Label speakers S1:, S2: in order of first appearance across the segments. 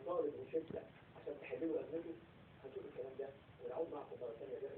S1: وطالب وشده عشان تحللوا ازمته. هنشوف الكلام ده ونعود معكم مره ثانيه ده.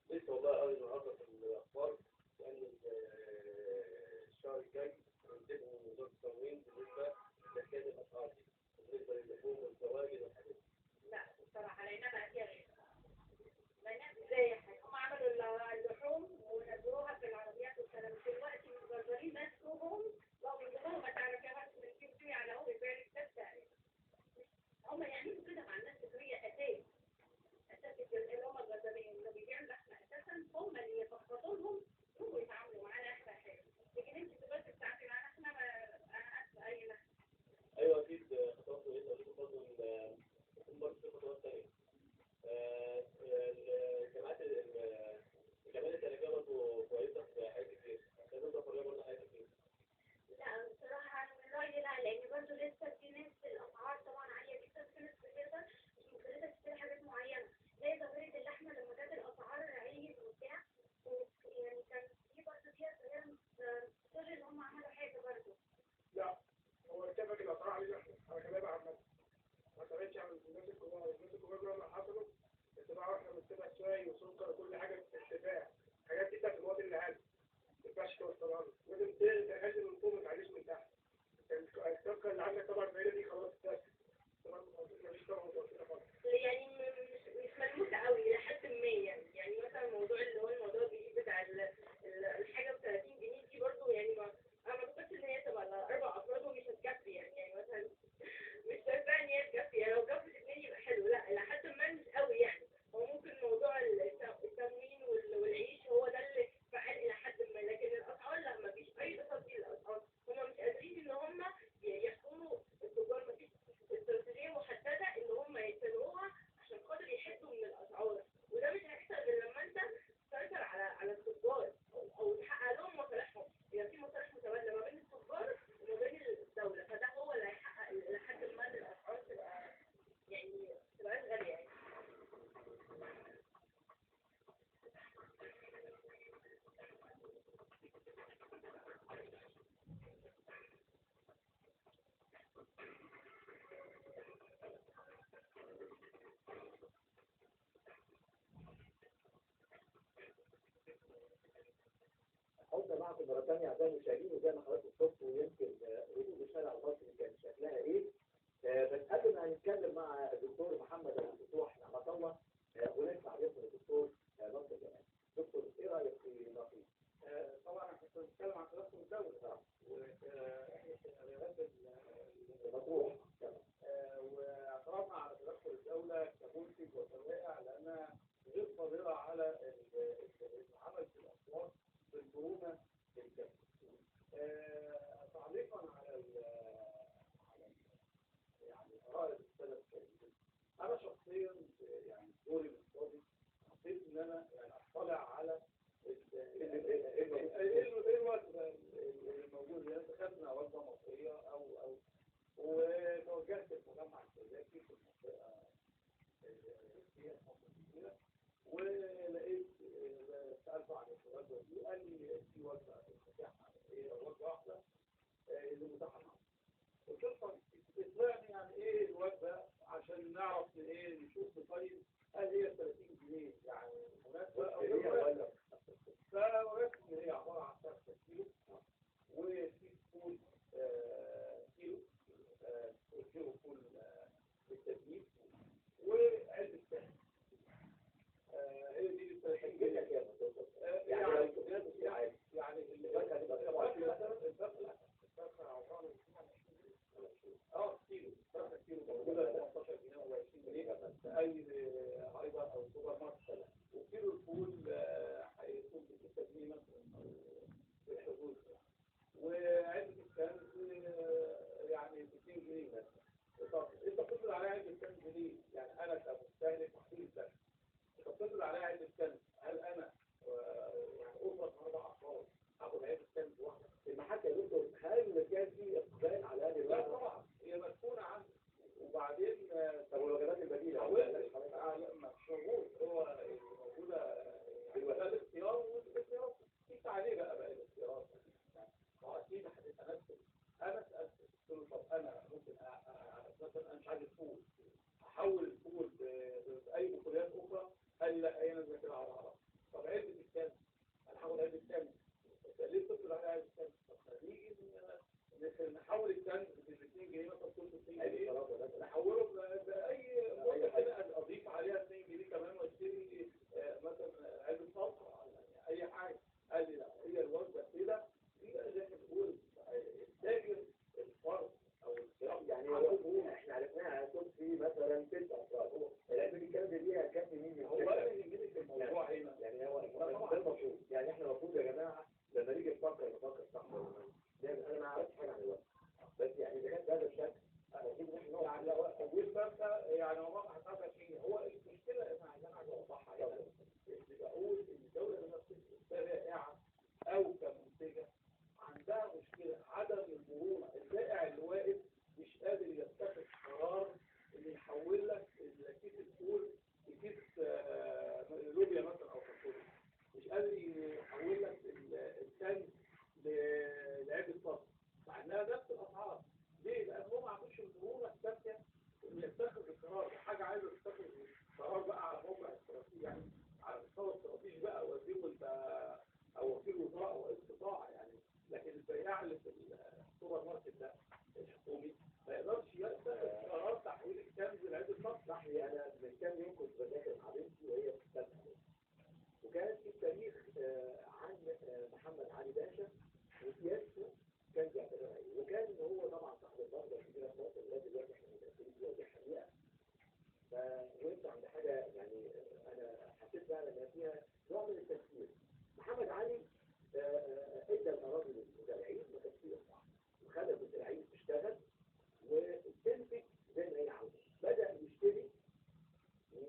S1: لسه والله قوي النهارده في الاخبار لان الشهر الجاي هننتبهوا من وزاره التموين بالنسبه لزكاه الاسعار دي بالنسبه للحوم والزواجل والحاجات دي.
S2: لا بصراحة لأنها بقى فيها غير لأنها زي هم عملوا اللحوم ونزلوها في العربيات والكلام دلوقتي المجزرين نفسهم بقوا بيجيبوها ما تعرفيهاش من كيف على هو يبيع لك هم يعملوا كده مع الناس السورية أساس اللي هم الجزارين اللي بيبيعوا اللحمة أساسا هم اللي يخفضوا لهم هم يتعاملوا معانا إحنا حلو لكن أنت دلوقتي بتتعاملي معانا إحنا أنا أكل أي لحمة.
S1: ايوه اكيد خطوات كويسه ولكن برضه يكون برضه في خطوات ثانيه. الجامعات الجامعات التاريخيه برضه كويسه في حاجات كتير. لازم توفر لها برضه حاجات كتير.
S2: لا بصراحة أنا من رأيي لا لأن برضه لسه في ناس الأسعار طبعا عالية جدا في ناس بتقدر مش مقدرة تشتري حاجات معينة زي ظاهرة اللحمة لما كانت الأسعار عالية وبتاع يعني كان في برضه فيها صغيرة مضطر إن هم عملوا حاجة برضه.
S3: لا هو اتفق الاسعار عليه على كلام احمد ما فرقتش عن الناس الكبار دول لما حصلوا اتباعوا احنا بنتبع شاي وسكر وكل حاجه باتفاق. الحاجات دي بتاعت الوقت اللي هاد ما ينفعش توصلها له لازم تنزل من فوق ما تعليش من تحت. السكر اللي عندك طبعا الفايده دي خلاص اتاكل طبعا مفيش طبعا متوسطه خالص.
S2: يعني مش ملموسة قوي إلى حد ما يعني مثلا الموضوع اللي هو الموضوع الجديد بتاع الحاجة ب 30 جنيه دي برضه يعني أنا ما أعتقدش إن هي تبقى لأربع أفراد ومش هتكفي يعني مثلا مش شايفة إن هي تكفي يعني لو كفت اتنين يبقى حلو لا إلى حد ما مش قوي يعني هو ممكن موضوع التموين والعيش هو ده اللي فعال إلى حد ما لكن الأسعار لا مفيش أي تفاصيل الأسعار هم مش قادرين إن هم يحكموا التجار مفيش استراتيجية محددة إن هم يتبعوها عشان خاطر يحدوا من الأسعار وده مش هيحصل غير لما أنت تسيطر على التجار أو تحقق لهم مصالحهم يبقى في مصالح متبادلة ما بين التجار وما بين الدولة فده هو اللي هيحقق لحد ما إن الأسعار تبقى يعني تبقاش غالية يعني.
S1: عودنا معكم مرة ثانية أعزائي المشاهدين وزي ما حضراتكم شفتوا يمكن ردود الشارع المصري كان شكلها إيه. بس قبل ما هنتكلم مع الدكتور محمد أبو فتوح نعمة الله ونسمع باسم الدكتور ناصر جمال. دكتور إيه رأيك في نقيب؟
S3: طبعا احنا كنا بنتكلم عن تدخل الدوله واحنا في الادارات
S1: مطروح
S3: واعترضنا على تدخل الدوله كمنتج وكبائع لانها غير قادره على العمل في الاسواق بالمرونه الكافيه. تعليقا على يعني اراء الساده الكريمين انا شخصيا يعني دوري الاقتصادي حسيت ان انا يعني اطلع على الوجبه الموجود هنا دخلنا وجبه مصريه او وتوجهت المجمع السياسي في المنطقه الرئيسيه في مصر الجديده ولقيت سالت عن الوجبه دي قال لي في وجبه متاحه هي وجبه واحده اللي متاحه معانا. قلت له اسمعني يعني ايه الوجبه عشان نعرف ايه نشوف نقيم هل هي 30 جنيه يعني مناسبه او غير. فوجدت ان هي عباره عن 3 كيلو وكيس فول كيلو فول بالتجميد وعلبه سمنه. هي دي التحديد يعني الفرخه عباره عن كيلو فرخه كيلو موجوده 15 جنيه و20 جنيه اي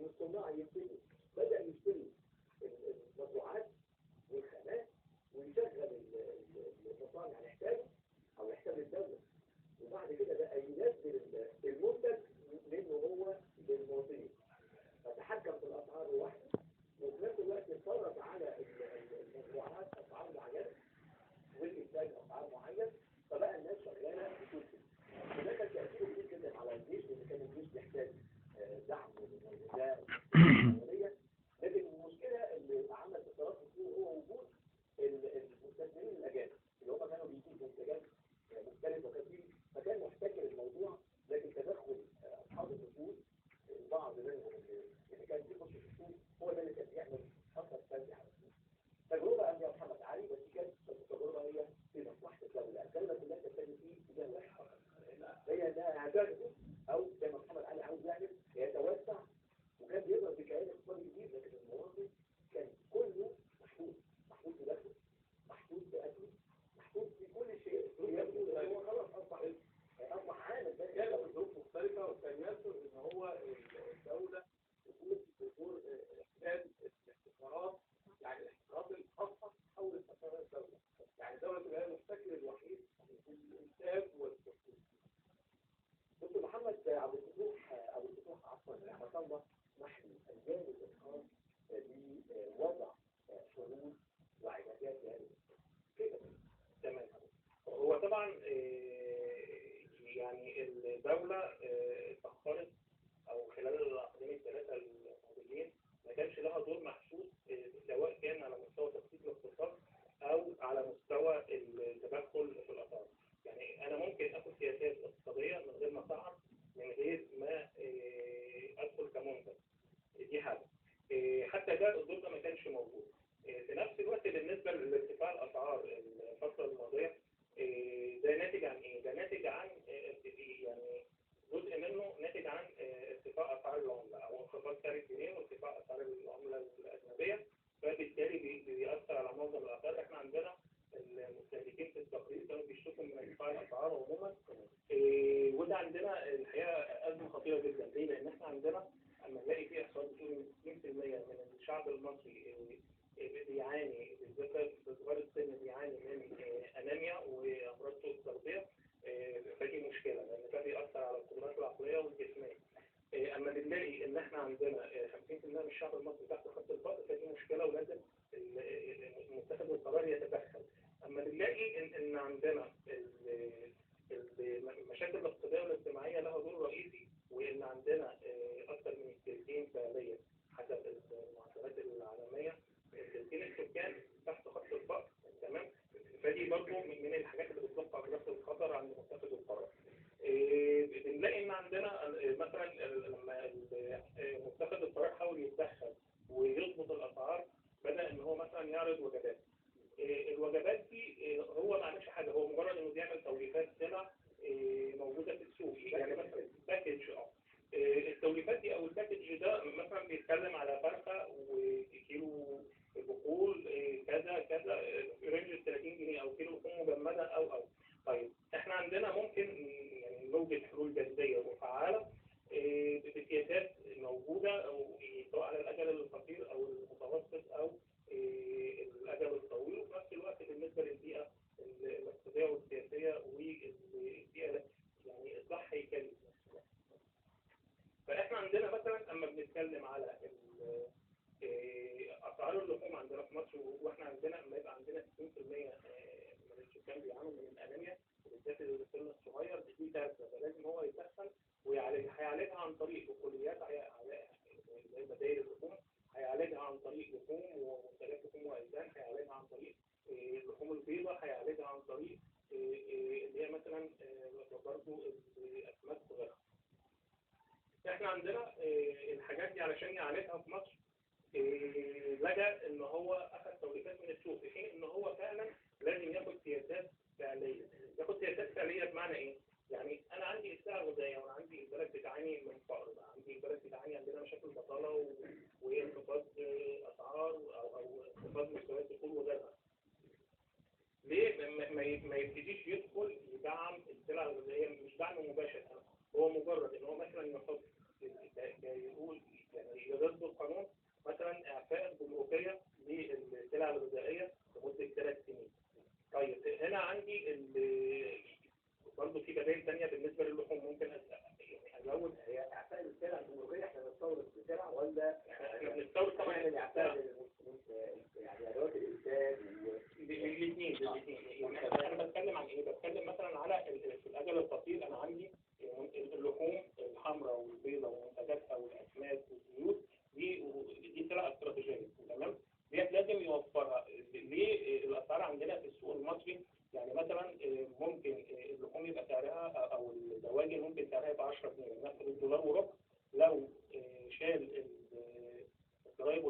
S1: والصناع يبتدوا بدأ يشتري المطبوعات والخامات ويشغل المصانع يحتاج أو يحتاج الدولة، وبعد كده بقى ينزل المنتج منه هو للمواطنين، فتحكم في الأسعار لوحده، وفي نفس الوقت اتفرج على المطبوعات أسعار معينة والإنتاج أسعار معينة، فبقى الناس شغالة بكل شيء. وده كان تأثيره كبير جدا على الجيش، لأن كان الجيش بيحتاج دعم من الغذاء والعملية. لكن المشكلة اللي عمل اضطراب السوق هو وجود المستثمرين الأجانب اللي هم كانوا بيجيبوا منتجات مختلفة وكثير، فكان محتكر الموضوع. لكن تدخل أصحاب النفوذ البعض منهم اللي كان بيخش في السوق هو ده اللي كان بيعمل أثر سلبي على السوق. تجربة أمنية محمد علي، بس كانت التجربة هي في مصلحة الدولة، الدولة كلها تتجه فيه اتجاه واحد فقط، هي انها هتاخده او زي ما محمد علي عاوز يعمل يتوسع، وكان بيقدر بكيان اقتصادي جديد. لكن المواطن كان كله محدود في دخله، محدود في اكله، محدود في كل شيء، يبدو ان هو خلاص اصبح عامل بس
S3: كانت ظروف مختلفه، وكان يصل ان هو الدوله تكون احداث الاحتكارات، يعني الاحتكارات الخاصه حول استثمار الدوله، يعني الدوله تبقى المحتكر الوحيد في الانتاج والتصدير.
S1: دكتور محمد عبد الفتوح عفوا عبد الله، نحن الجانب الخاص بوضع حلول وعلاجات لهذه كده.
S4: تمام. هو طبعا يعني الدولة اتأخرت، أو خلال العقدين الثلاثة الماضيين ما كانش لها دور محسوس، سواء كان على مستوى تخطيط الاقتصاد أو على مستوى التدخل في الأسعار. يعني أنا ممكن آخد سياسات اقتصادية من غير ما أسعر، من غير ما أدخل كمنتج، دي حاجة. حتى ده الدور ده ما كانش موجود. في نفس الوقت بالنسبة لارتفاع الأسعار الفترة الماضية، ده ناتج عن إيه؟ ده ناتج عن يعني جزء منه ناتج عن ارتفاع أسعار العملة أو انخفاض سعر الجنيه وارتفاع أسعار العملة الأجنبية، فبالتالي بيأثر على معظم الأسعار. إحنا عندنا المستهلكين في التقرير كانوا بيشتكوا من ارتفاع الأسعار عموما، وده عندنا الحقيقة أزمة خطيرة جدا. ليه؟ لأن إحنا عندنا أما نلاقي فيه إحصائيات بتقول إن 60% من الشعب المصري بيعاني، بالذات في صغار السن، بيعاني من أنيميا وأمراض سوء التغذية، فدي مشكلة لأن ده بيأثر على القدرات العقلية والجسمية. أما بنلاقي إن إحنا عندنا 50% من الشعب المصري تحت خط الفقر، فدي مشكلة ولازم متخذ القرار يتدخل. أما بنلاقي إن عندنا المشاكل الاقتصادية والاجتماعية لها دور رئيسي، وإن عندنا أكثر من الثلثين فعليا حسب المعدلات العالمية، ثلثين السكان تحت خط الفقر، تمام؟ فدي برضه من الحاجات اللي بتوقع بنفس الخطر عند متخذ القرار. بنلاقي إن عندنا مثلا لما متخذ القرار حاول يتدخل ويضبط الأسعار، بدأ إن هو مثلا يعرض وجبات. الوجبات دي هو ما عملش حاجة، هو مجرد إنه بيعمل توليفات سلع موجودة في السوق، يعني مثلا باكج التوليفات دي أو الباكج ده مثلا بيتكلم على فرخة وكيلو بقول كذا كذا رينج 30 جنيه أو كيلو لحوم مجمدة أو طيب إحنا عندنا ممكن يعني نوجد حلول جذرية وفعالة بسياسات موجودة، سواء على الأجل القصير أو المتوسط أو الأجل الطويل، وفي نفس الوقت بالنسبة للبيئة الاقتصادية والسياسية والبيئة يعني إصلاح هيكلي. فإحنا عندنا مثلا أما بنتكلم على أسعار اللحوم عندنا في مصر، وإحنا عندنا أما يبقى عندنا 60% من السكان بيعانوا من الأنيميا، وبالذات السن الصغير، دي كارثة. فلازم هو يتدخل ويعالجها. هيعالجها عن طريق بقوليات زي بدائل اللحوم، هيعالجها عن طريق لحوم ومنتجات لحوم وألبان، هيعالجها عن طريق اللحوم البيضاء، هيعالجها عن طريق اللي هي مثلا برضه الأسماك وغيرها. احنا عندنا الحاجات دي علشان يعالجها في مصر لجأ ان هو اخذ توليفات من السوق، في حين ان هو فعلا لازم ياخد سياسات فعليه. ياخد سياسات فعليه بمعنى ايه؟ يعني انا عندي السلع الغذائيه وانا عندي البلد بتعاني من فقر، عندي البلد بتعاني، عندنا مشاكل بطاله وانخفاض اسعار او انخفاض مستويات الدخول وغيرها. ليه ما يبتديش يدخل يدعم السلع الغذائيه؟ مش دعم مباشر، هو مجرد ان هو مثلا يحط يقول يعني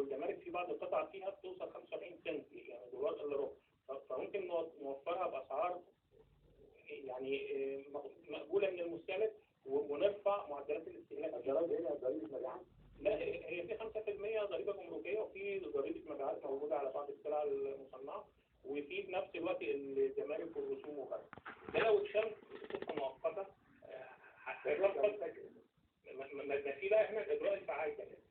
S4: والجمارك في بعض القطع فيها بتوصل 75 سنت يعني دولار الا ربع، فممكن نوفرها باسعار يعني مقبوله من المستهلك ونرفع معدلات الاستهلاك.
S1: الضرايب هنا ضريبه مبيعات؟
S4: لا، هي في 5% ضريبه جمركيه وفي ضريبه مبيعات موجوده على بعض السلع المصنعه، وفي نفس الوقت الجمارك والرسوم وكذا. ده لو اتشال بصفه مؤقته هيخفض. ما في بقى هنا الاجراء الفعال كمان.